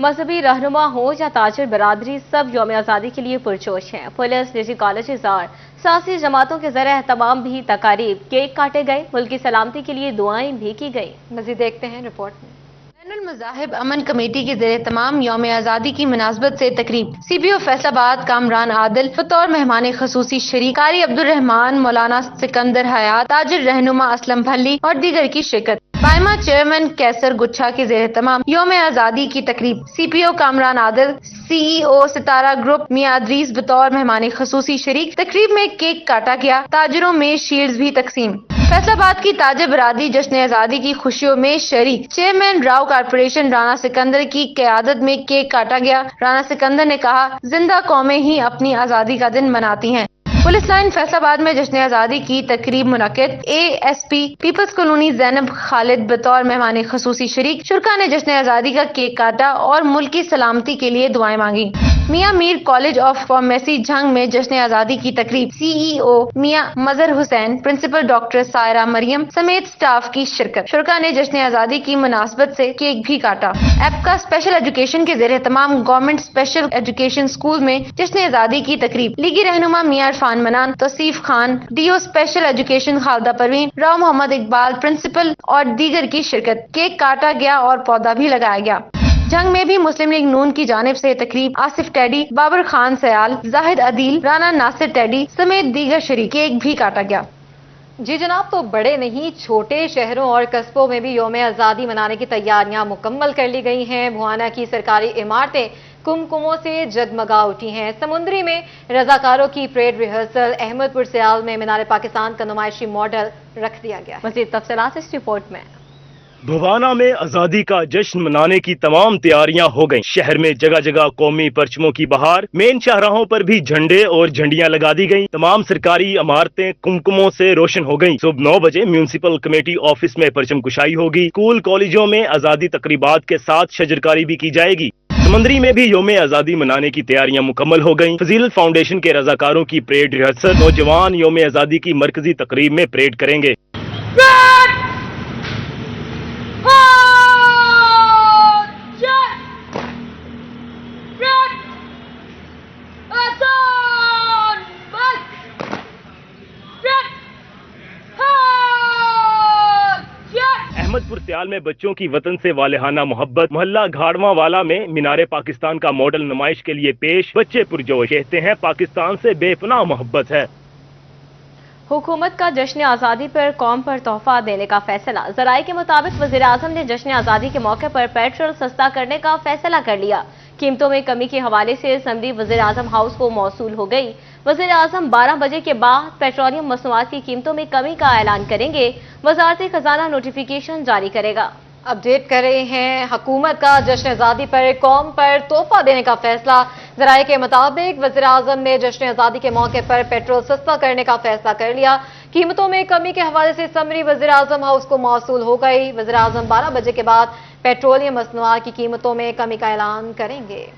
मजहबी रहनुमा हो या ताजिर बरादरी, सब यौम आज़ादी के लिए पुरजोश हैं। पुलिस, निजी कॉलेजेस और सियासी जमातों के ज़रिए तमाम भी तकारीब, केक काटे गए, मुल्क की सलामती के लिए दुआएं भी की गई। मज़ीद देखते हैं रिपोर्ट में। मज़ाहिब अमन कमेटी के ज़रिए तमाम यौम आज़ादी की मुनासबत से तकरीब। CPO फैसलाबाद कामरान आदिल बतौर मेहमान खसूसी शरीक, कारी अब्दुल रहमान, मौलाना सिकंदर हयात, ताजिर रहनुमा असलम भल्ली और दीगर की शिरकत। बाइमा चेयरमैन कैसर गुच्छा के ज़रिए तमाम यौम आज़ादी की तकरीब। CPO कामरान आदिल, CEO सितारा ग्रुप मियां अदरीस बतौर मेहमान खसूसी शरीक। तकरीब में केक काटा गया, ताजिरों में शील्ड्स भी तकसीम। फैसलाबाद की ताजिर बरादरी जश्न आज़ादी की खुशियों में शरीक। चेयरमैन राव कारपोरेशन राना सिकंदर की क़यादत में केक काटा गया। राना सिकंदर ने कहा, जिंदा कौमें ही अपनी आज़ादी का दिन मनाती हैं। पुलिस लाइन फैसलाबाद में जश्न आज़ादी की तकरीब मुनक्किद। ASP peoples colony Zainab Khalid बतौर मेहमान खसूसी शरीक। शुरका ने जश्न आज़ादी का केक काटा और मुल्क की सलामती के लिए दुआएं मांगी। Mian Mir college of pharmacy Jhang में जश्न आज़ादी की तकरीब। CEO Mian Mazhar Hussain, principal doctor Saira Maryam समेत स्टाफ की शिरकत। शुरका ने जश्न आज़ादी की मुनासबत से केक भी काटा। एपका स्पेशल एजुकेशन के जरिए तमाम गवर्नमेंट स्पेशल एजुकेशन स्कूल में जश्न आज़ादी की तकरीब। लीगी रहनुमा Mian Irfan Manan, Tauseef Khan, DO special education Khalida Parveen, Rao Mohammad Iqbal principal और दीगर की शिरकत। केक काटा गया और पौधा भी लगाया गया। जंग में भी मुस्लिम लीग नून की जानिब से तकरीब। आसिफ टेडी, बाबर खान सयाल, जाहिद अदील, राना नासिर टेडी समेत दीगर शरीक। केक भी काटा गया। जी जनाब, तो बड़े नहीं छोटे शहरों और कस्बों में भी यौम आज़ादी मनाने की तैयारियां मुकम्मल कर ली गई हैं। भुआना की सरकारी इमारतें कुमकुमों से जगमगा उठी हैं। समुंदरी में रजाकारों की परेड रिहर्सल। अहमदपुर सियाल में मीनार पाकिस्तान का नुमाइशी मॉडल रख दिया गया। मज़ीद तफसीलात इस रिपोर्ट में। भुवाना में आजादी का जश्न मनाने की तमाम तैयारियां हो गईं। शहर में जगह जगह कौमी परचमों की बहार। मेन शाहराहों पर भी झंडे और झंडियां लगा दी गईं। तमाम सरकारी इमारतें कुमकुमों से रोशन हो गईं। सुबह 9 बजे म्यूनिसिपल कमेटी ऑफिस में परचम कुशाई होगी। स्कूल कॉलेजों में आजादी तकरीबात के साथ शजरकारी भी की जाएगी। समंदरी में भी यौम आजादी मनाने की तैयारियां मुकम्मल हो गईं। फजीलत फाउंडेशन के रजाकारों की परेड रिहर्सल। नौजवान यौम आजादी की मरकजी तकरीब में परेड करेंगे। अहमदपुर सियाल में बच्चों की वतन से वालेहाना मोहब्बत। मोहल्ला घाड़वा वाला में मीनारे पाकिस्तान का मॉडल नुमाइश के लिए पेश। बच्चे पुरजोश, कहते हैं पाकिस्तान से बेपनाह मोहब्बत है। हुकूमत का जश्न आज़ादी पर कौम पर तोहफा देने का फैसला। ज़राए के मुताबिक वज़ीर आज़म ने जश्न आज़ादी के मौके पर पेट्रोल सस्ता करने का फैसला कर लिया। कीमतों में कमी के हवाले से समरी वज़ीर आज़म हाउस को मौसूल हो गई। वज़ीर आज़म 12 बजे के बाद पेट्रोलियम मसनूआत की कीमतों में कमी का ऐलान करेंगे। वज़ारत खजाना नोटिफिकेशन जारी करेगा। अपडेट कर रहे हैं, हुकूमत का जश्न आज़ादी पर कौम पर तोहफा देने का फैसला। ज़राए के मुताबिक वज़ीर आज़म ने जश्न आज़ादी के मौके पर पेट्रोल सस्ता करने का फैसला कर लिया। कीमतों में कमी के हवाले से समरी वज़ीर आज़म हाउस को मौसूल हो गई। वज़ीर आज़म 12 बजे के बाद पेट्रोलियम मसनूआत की कीमतों में कमी का ऐलान करेंगे।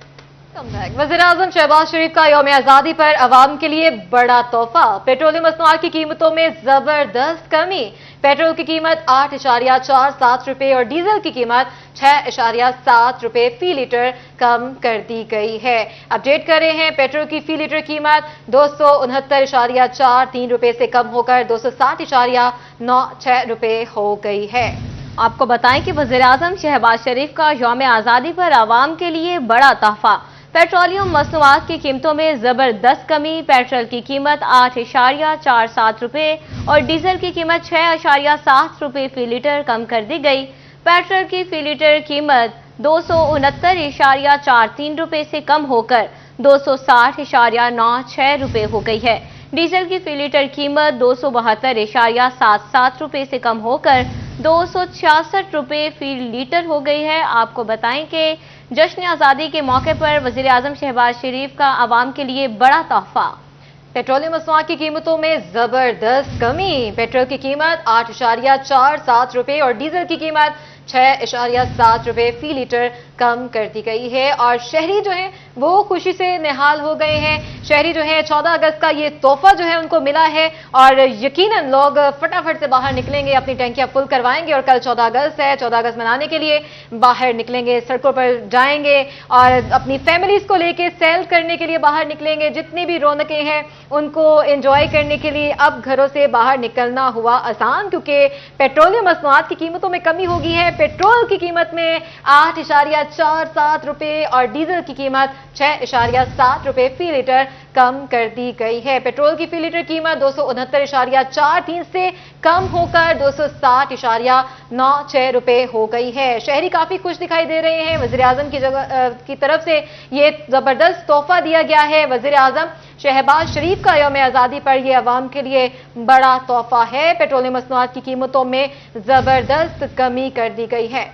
वज़ीर आज़म शहबाज शरीफ का यौम आज़ादी पर अवाम के लिए बड़ा तोहफा। पेट्रोलियम मसनूआत की कीमतों में जबरदस्त कमी। पेट्रोल की कीमत 8.47 रुपए और डीजल की कीमत 6.7 रुपए फी लीटर कम कर दी गई है। अपडेट कर रहे हैं, पेट्रोल की फी लीटर कीमत 269.43 रुपए से कम होकर 260.96 रुपए हो गई है। आपको बताएं कि वज़ीर आज़म शहबाज शरीफ का यौम आज़ादी पर आवाम के लिए बड़ा तोहफा। पेट्रोलियम मसनूआत की कीमतों में जबरदस्त कमी। पेट्रोल की कीमत 8.47 रुपए और डीजल की कीमत 6.7 रुपए फी लीटर कम कर दी गई। पेट्रोल की फी लीटर कीमत 269.43 रुपए से कम होकर 260.96 रुपए हो गई है। डीजल की फी लीटर कीमत 272.77 रुपए से कम होकर 266 रुपए फी लीटर हो गई है। आपको बताएं कि जश्न आज़ादी के मौके पर वज़ीर आज़म शहबाज शरीफ का आवाम के लिए बड़ा तोहफा। पेट्रोलियम मसनूआत की कीमतों में जबरदस्त कमी। पेट्रोल की कीमत 8.47 रुपए और डीजल की कीमत 6.7 रुपए फी लीटर कम कर दी गई है और शहरी जो है वो खुशी से निहाल हो गए हैं। शहरी जो है 14 अगस्त का ये तोहफा जो है उनको मिला है और यकीनन लोग फटाफट से बाहर निकलेंगे, अपनी टंकियां फुल करवाएंगे और कल 14 अगस्त है, 14 अगस्त मनाने के लिए बाहर निकलेंगे, सड़कों पर जाएंगे और अपनी फैमिलीज को लेके सैल करने के लिए बाहर निकलेंगे। जितनी भी रौनकें हैं उनको एंजॉय करने के लिए अब घरों से बाहर निकलना हुआ आसान, क्योंकि पेट्रोलियम मसनूआत की कीमतों में कमी हो गई है। पेट्रोल की कीमत में 8.47 रुपए और डीजल की कीमत 6.7 रुपए फी लीटर कम कर दी गई है। पेट्रोल की फी लीटर कीमत 269.43 से कम होकर 260.96 रुपए हो गई है। शहरी काफी खुश दिखाई दे रहे हैं। वजीर आजम की तरफ से ये जबरदस्त तोहफा दिया गया है। वजीर आजम शहबाज शरीफ का यौम आजादी पर यह अवाम के लिए बड़ा तोहफा है। पेट्रोलियम मसनूआत की कीमतों में जबरदस्त कमी कर दी गई है।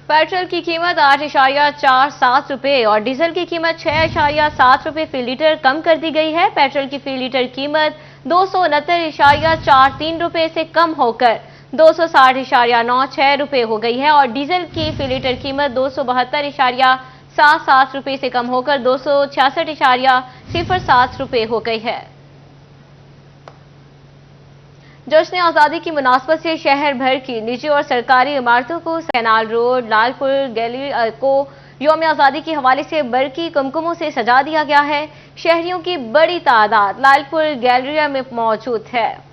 पेट्रोल की कीमत 8.47 रुपए और डीजल की कीमत 6.7 रुपए फी लीटर कम कर दी गई है। पेट्रोल की फी लीटर कीमत 269.43 रुपए से कम होकर 260.96 रुपए हो गई है और डीजल की फी लीटर कीमत 272.77 रुपए से कम होकर 266.07 रुपए हो गई है। जश्न आज़ादी की मुनासबत से शहर भर की निजी और सरकारी इमारतों को कैनाल रोड, लालपुर गैलरी को यौम आज़ादी के हवाले से बरकी कुमकुमों से सजा दिया गया है। शहरियों की बड़ी तादाद लालपुर गैलरी में मौजूद है।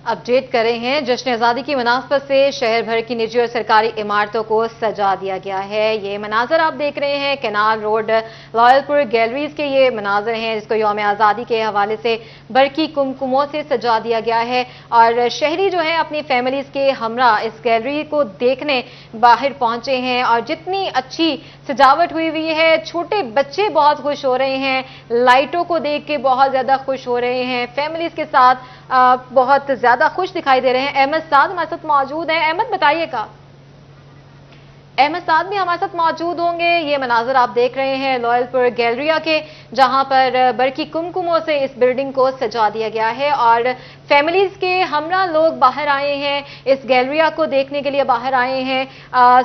अपडेट कर रहे हैं, जश्न आज़ादी की मुनासबत से शहर भर की निजी और सरकारी इमारतों को सजा दिया गया है। ये मनाजर आप देख रहे हैं कैनाल रोड लालपुर गैलरीज के ये मनाजर हैं जिसको यौम आज़ादी के हवाले से बरकी कुमकुमों से सजा दिया गया है और शहरी जो है अपनी फैमिलीज के हमरा इस गैलरी को देखने बाहर पहुंचे हैं और जितनी अच्छी सजावट हुई है, छोटे बच्चे बहुत खुश हो रहे हैं, लाइटों को देख के बहुत ज्यादा खुश हो रहे हैं, फैमिलीज के साथ बहुत ज्यादा खुश दिखाई दे रहे हैं। अहमद साद हमारे साथ मौजूद हैं। अहमद बताइएगा। अहमद साद भी हमारे साथ मौजूद होंगे। ये मनाजर आप देख रहे हैं लालपुर गैलरिया के, जहां पर बरकी कुमकुमों से इस बिल्डिंग को सजा दिया गया है और फैमिलीज के हमरा लोग बाहर आए हैं, इस गैलरिया को देखने के लिए बाहर आए हैं।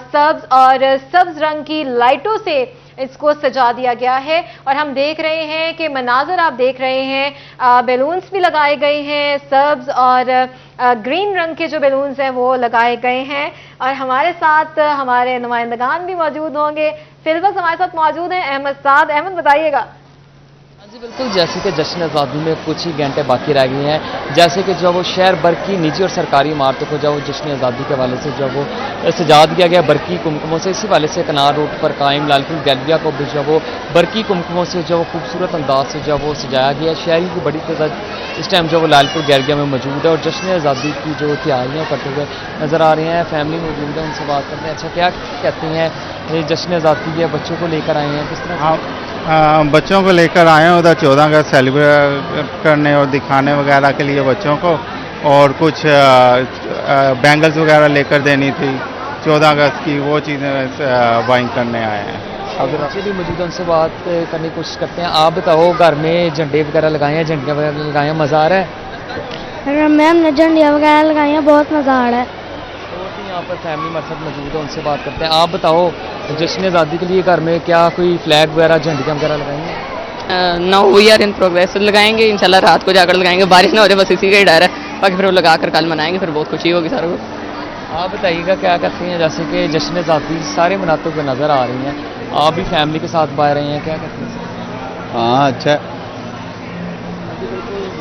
सब्ज रंग की लाइटों से इसको सजा दिया गया है और हम देख रहे हैं कि मनाजर आप देख रहे हैं, बैलून्स भी लगाए गए हैं, सब्ज और ग्रीन रंग के जो बैलून्स हैं वो लगाए गए हैं और हमारे साथ हमारे नुमाइंदगान भी मौजूद होंगे। फिलहाल हमारे साथ मौजूद हैं अहमद साद। अहमद बताइएगा। जी बिल्कुल, जैसे कि जश्न आज़ादी में कुछ ही घंटे बाकी रह गए हैं, जैसे कि जो वो शहर भर की निजी और सरकारी इमारतों को जो जश्न आज़ादी के हवाले से जो वो सजा दिया गया बरकी कुमकुमों से, इसी वाले से कनाल रोड पर कायम लालपुर गैलरिया को भी जो वो बरकी कुमकुमों से जो खूबसूरत अंदाज से जो वो सजाया गया। शहरी की बड़ी तादाद इस टाइम जो वो लालपुर गैलरिया में मौजूद है और जश्न आज़ादी की जो तैयारियाँ करते हुए नज़र आ रहे हैं। फैमिली मौजूद है, उनसे बात करते हैं। अच्छा, क्या कहती हैं जश्न आज़ादी के बच्चों को लेकर आए हैं, किस तरह? बच्चों को लेकर आए हैं उधर 14 अगस्त सेलिब्रेट करने और दिखाने वगैरह के लिए बच्चों को, और कुछ बैंगल्स वगैरह लेकर देनी थी 14 अगस्त की, वो चीज़ें बाइंग करने आए हैं। अगर बच्चे भी मौजूद हैं, उनसे बात करने की कोशिश करते हैं। आप बताओ, घर में झंडे वगैरह लगाए हैं, झंडियाँ वगैरह लगाए हैं, मज़ा आ रहा है? मैम ने झंडियाँ वगैरह लगाई हैं, बहुत मज़ा आ रहा है। यहाँ पर फैमिली हमारे साथ मौजूद है, उनसे बात करते हैं। आप बताओ, जश्न आज़ादी के लिए घर में क्या कोई फ्लैग वगैरह झंडियाँ वगैरह लगाई हैं? ना वी आर इन प्रोग्रेस, लगाएंगे इंशाल्लाह, रात को जाकर लगाएंगे, बारिश ना हो जाए बस इसी का ही डर है, बाकी फिर वो लगाकर कल मनाएंगे, फिर बहुत खुशी होगी सारों को। आप बताइएगा क्या करते हैं, जैसे कि जश्न आज़ादी सारे मनाते हुए नज़र आ रही हैं, आप भी फैमिली के साथ बाहर रहे हैं, क्या करते हैं? हाँ, अच्छा।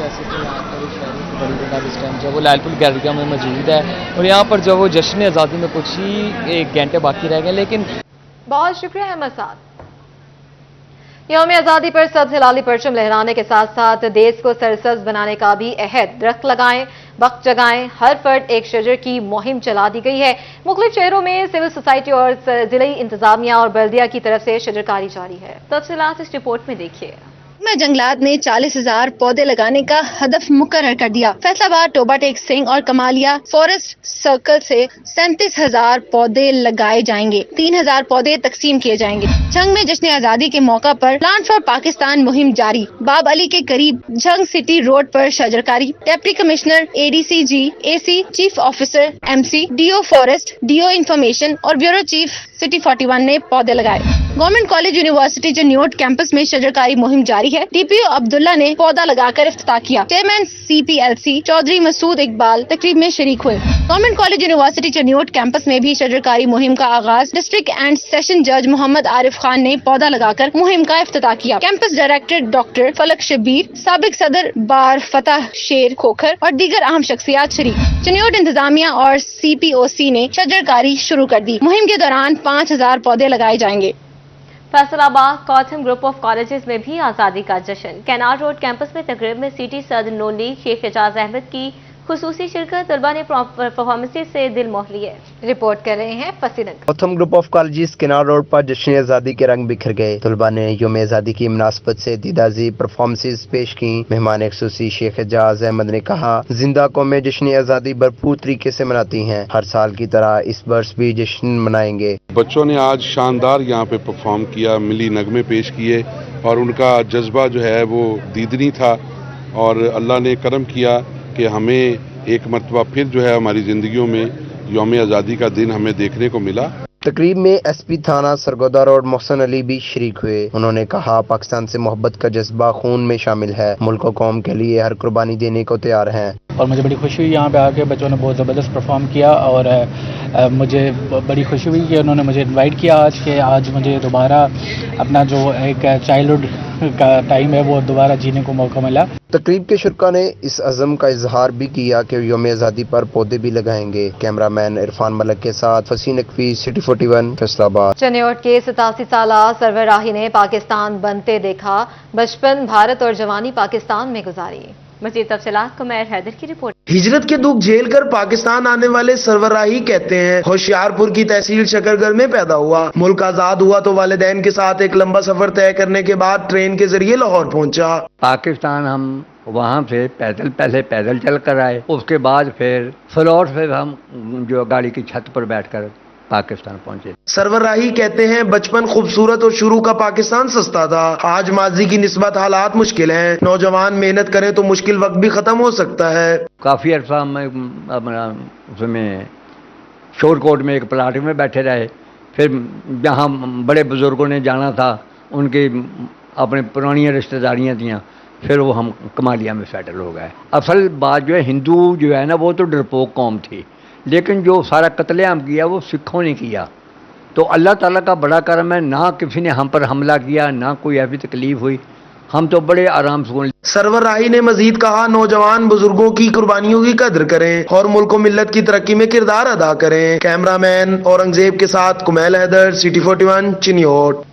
जैसे कि यहाँ पर शहरों की बड़ी तादाद इस टाइम जो वो लालपुर गैलरिया में मौजूद है और यहाँ पर जो वो जश्न आज़ादी में कुछ ही एक घंटे बाकी रह गए, लेकिन बहुत शुक्रिया अहमद साद। यौम आज़ादी पर सब्ज हिलाली परचम लहराने के साथ साथ देश को सरसब्ज बनाने का भी अहद। दरख्त लगाएं, वक्त जगाएं, हर फर्द एक शजर की मुहिम चला दी गई है। मुख्तलिफ शहरों में सिविल सोसाइटी और जिला इंतजामिया और बल्दिया की तरफ से शजरकारी जारी है। तफसीलात इस रिपोर्ट में देखिए। में जंगलात ने 40,000 पौधे लगाने का हदफ मुकर्रर कर दिया। फैसलाबाद, टोबा टेक सिंह और कमालिया फॉरेस्ट सर्कल से 37,000 पौधे लगाए जाएंगे। 3,000 पौधे तकसीम किए जाएंगे। झंग में जश्न आजादी के मौका पर प्लांट फॉर पाकिस्तान मुहिम जारी। बाब अली के करीब झंग सिटी रोड पर शजरकारी। Deputy commissioner ADCG, AC, chief officer MC, DO forest, DO information और ब्यूरो चीफ सिटी 41 ने पौधे लगाए। गवर्नमेंट कॉलेज यूनिवर्सिटी जन्योट कैंपस में शजरकारी मुहिम जारी है। DPO अब्दुल्ला ने पौधा लगाकर इफ्तिताह किया। चेयरमैन CPLC चौधरी मसूद इकबाल तकरीब में शरीक हुए। गवर्नमेंट कॉलेज यूनिवर्सिटी जन्योट कैंपस में भी शजरकारी मुहिम का आगाज डिस्ट्रिक्ट एंड सेशन जज मोहम्मद आरिफ खान ने पौधा लगाकर मुहिम का इफ्तिताह किया। कैंपस डायरेक्टर डॉक्टर फलक शब्बीर, साबिक सदर बार फतह शेर खोखर और दीगर अहम शख्सियात शरीक। जन्योट इंतजामिया और CPOC ने शजरकारी शुरू कर दी। मुहिम के दौरान 5,000 पौधे लगाए जाएंगे। फैसलाबाद कॉथम ग्रुप ऑफ कॉलेजेस में भी आज़ादी का जश्न। कैनाल रोड कैंपस में तकरीब में सिटी सदर नून लीग शेख एजाज अहमद की खुसूसी शिरकत। तलबा ने परफॉर्मेंसेज से दिल मोह लिए। रिपोर्ट कर रहे हैं फसीनक। कॉथम ग्रुप ऑफ कॉलेजेस किनार रोड पर जश्न आज़ादी के रंग बिखर गए। तलबा ने यौम आज़ादी की मुनासबत से दीदाजी परफॉर्मेंसेज पेश की। मेहमान खुसूसी शेख एजाज अहमद ने कहा, जिंदा कौमें जश्न आज़ादी भरपूर तरीके से मनाती हैं। हर साल की तरह इस वर्ष भी जश्न मनाएंगे। बच्चों ने आज शानदार यहाँ पे परफॉर्म किया, मिली नगमे पेश किए और उनका जज्बा जो है वो दीदनी था और अल्लाह ने करम किया कि हमें एक मरतबा फिर जो है हमारी ज़िंदगियों में यौम आज़ादी का दिन हमें देखने को मिला। तकरीब में SP थाना सरगोदा रोड मोहसन अली भी शरीक हुए। उन्होंने कहा, पाकिस्तान से मोहब्बत का जज्बा खून में शामिल है। मुल्क और कौम के लिए हर कुर्बानी देने को तैयार हैं। और मुझे बड़ी खुशी हुई यहाँ पे आके, बच्चों ने बहुत ज़बरदस्त परफॉर्म किया और मुझे बड़ी खुशी हुई कि उन्होंने मुझे इनवाइट किया आज मुझे दोबारा अपना जो एक चाइल्डहुड का टाइम है वो दोबारा जीने को मौका मिला। तकरीब के शुरका ने इस अज़म का इजहार भी किया कि यौम आज़ादी पर पौधे भी लगाएंगे। कैमरामैन इरफान मलक के साथ फसीन नकवी, सिटी 41, फैसलाबाद। जन्योट के 87 साल सरवर राही ने पाकिस्तान बनते देखा। बचपन, भारत और जवानी पाकिस्तान में गुजारी। मज़ीद तफसीलात को मैर हैदर की रिपोर्ट। हिजरत के दुख झेल कर पाकिस्तान आने वाले सरवर राही कहते हैं, होशियारपुर की तहसील शकरगढ़ में पैदा हुआ। मुल्क आजाद हुआ तो वालिदैन के साथ एक लंबा सफर तय करने के बाद ट्रेन के जरिए लाहौर पहुंचा। पाकिस्तान हम वहाँ से पहले पैदल चल कर आए, उसके बाद फिर फ्लोर से हम जो गाड़ी की छत पर बैठकर पाकिस्तान पहुंचे। सरवर राही कहते हैं, बचपन खूबसूरत और शुरू का पाकिस्तान सस्ता था। आज माजी की निस्बत हालात मुश्किल हैं। नौजवान मेहनत करें तो मुश्किल वक्त भी खत्म हो सकता है। काफी अरसा में अपना उसमें शोरकोट में एक प्लाट में बैठे रहे। फिर जहाँ बड़े बुजुर्गों ने जाना था, उनकी अपने पुरानी रिश्तेदारियाँ थी, फिर वो हम कमालिया में सेटल हो गए। असल बात जो है, हिंदू जो है ना वो तो डरपोक कौम थी, लेकिन जो सारा कत्लेआम किया वो सिखों ने किया। तो अल्लाह ताला का बड़ा करम है, ना किसी ने हम पर हमला किया, ना कोई ऐसी तकलीफ हुई। हम तो बड़े आराम से। सरवर राही ने मजीद कहा, नौजवान बुजुर्गों की कुर्बानियों की कदर करें और मुल्क और मिल्लत की तरक्की में किरदार अदा करें। कैमरामैन औरंगजेब के साथ कुमैल हैदर, सिटी 41, चिन्योट।